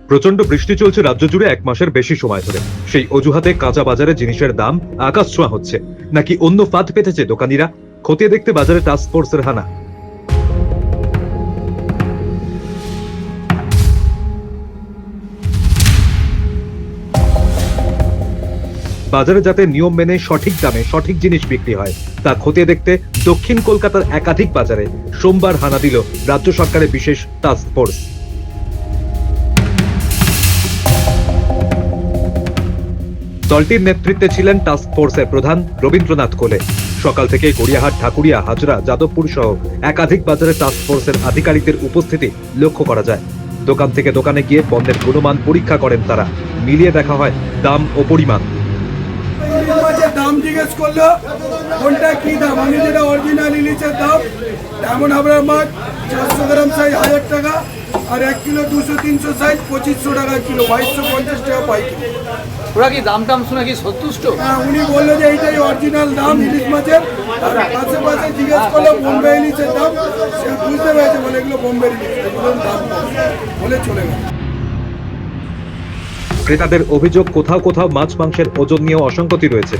প্রচন্ড বৃষ্টি চলছে রাজ্য জুড়ে এক মাসের বেশি সময় ধরে। সেই অজুহাতে কাঁচা বাজারে জিনিসের দাম আকাশ ছোঁয়া হচ্ছে, নাকি অন্য ফাঁদ পেতেছে দোকানিরা? খতিয়ে দেখতে বাজারে টাস্ক ফোর্সের হানা। বাজারে যাতে নিয়ম মেনে সঠিক দামে সঠিক জিনিস বিক্রি হয় তা খতিয়ে দেখতে দক্ষিণ কলকাতার একাধিক বাজারে সোমবার হানা দিল রাজ্য সরকারের বিশেষ টাস্ক ফোর্স। দলটির নেতৃত্বে ছিলেন টাস্ক ফোর্সের প্রধান রবীন্দ্রনাথ কোলে। সকাল থেকে গড়িয়াহাট, ঢাকুরিয়া, হাজরা, যাদবপুর সহ একাধিক বাজারে টাস্ক ফোর্সের আধিকারিকদের উপস্থিতি লক্ষ্য করা যায়। দোকান থেকে দোকানে গিয়ে পণ্যের গুণমান পরীক্ষা করেন তারা, মিলিয়ে দেখা হয় দাম ও পরিমাণ। দাম জিজ্ঞেস করলো কোনটা কি দাম, আমি যেটা অরিজিনাল ইলিশের দাম ডায়মন্ড হাবড়ার মাছ 400 গ্রাম সাইজ 1000 টাকা, আর 1 কিলো 200-300 সাইজ 2500 টাকা কিলো, 2250 টাকা পাইকারি। ওরা কি দাম টাম শুনে কি সন্তুষ্ট? হ্যাঁ, উনি বললো যে এইটাই অরিজিনাল দাম ইলিশ মাছের। আর পাশে জিজ্ঞেস করলো বোম্বে ইলিশের দাম, সে বুঝতে পেরেছে, বলে এগুলো বোম্বে ইলিশ, এগুলোর দাম বলে চলে গেল। ক্রেতাদের অভিযোগ, কোথাও কোথাও মাছ মাংসের ওজন নিয়েও অসঙ্গতি রয়েছে।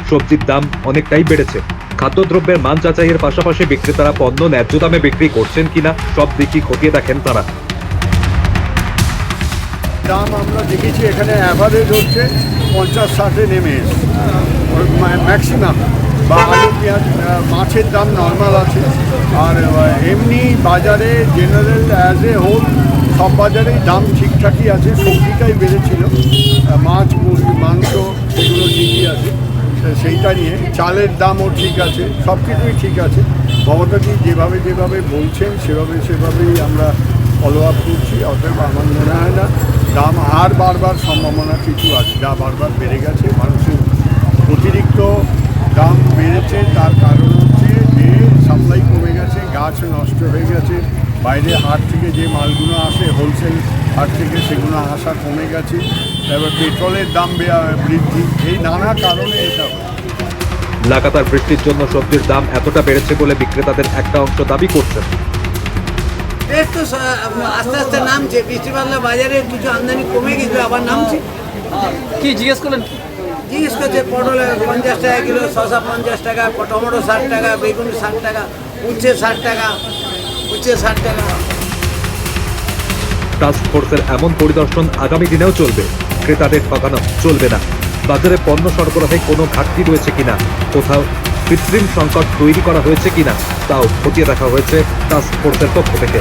সবজির দাম অনেকটাই বেড়েছে। খাদ্যদ্রব্যের মান যাচাইয়ের পাশাপাশি বিক্রেতারা পণ্য ন্যায্য দামে বিক্রি করছেন কিনা সব দিকই খতিয়ে দেখেন তারা। দাম আমরা দেখেছি এখানে অ্যাভারেজ হচ্ছে 50-60-এ নেমে এসে ম্যাক্সিমাম, বা আলু পেঁয়াজ মাছের দাম নর্মাল আছে। আর এমনি বাজারে জেনারেল অ্যাজ এ হোল সব বাজারেই দাম ঠিকঠাকই আছে। সবজিটাই বেড়েছিল, মাছ, মুরগি, মাংস এগুলো ঠিকই আছে। সেইটা নিয়ে চালের দামও ঠিক আছে, সব কিছুই ঠিক আছে। মমতাজি যেভাবে বলছেন সেভাবেই আমরা ফলো আপ করছি। অতএব আমার মনে হয় না দাম আর বাড়বার সম্ভাবনা কিছু আছে। যা বারবার বেড়ে গেছে, মানুষের অতিরিক্ত দাম বেড়েছে, তার কারণ হচ্ছে যে সাপ্লাই কমে গেছে, গাছ নষ্ট হয়ে গেছে, বাইরে হাট থেকে যে মালগুলো আসে হোলসেল হাট থেকে সেগুলো আসা কমে গেছে, তারপর পেট্রোলের দাম বৃদ্ধি, এই নানা কারণে এটা। লাগাতার বৃষ্টির জন্য সবজির দাম এতটা বেড়েছে বলে বিক্রেতাদের একটা অংশ দাবি করছেন। রেট তো আস্তে আস্তে নামছে, বৃষ্টি বাদলে বাজারে কিছু আমদানি কমে গেছিল, আবার নামছে। কি জিজ্ঞেস করলেন? জিজ্ঞেস করছে পটল 50 টাকা কিলো, শসা 50 টাকা, টমেটো 60 টাকা, বেগুন 60 টাকা, উচ্ছে 60 টাকা, উচ্ছে 60 টাকা। টাস্ক ফোর্সের এমন পরিদর্শন আগামী দিনেও চলবে। ক্রেতাদের ঠকানো চলবে না। বাজারে পণ্য সরবরাহে কোনো ঘাটতি রয়েছে কিনা, কোথাও কৃত্রিম সংকট তৈরি করা হয়েছে কিনা তাও খতিয়ে দেখা হয়েছে টাস্ক ফোর্সের পক্ষ থেকে।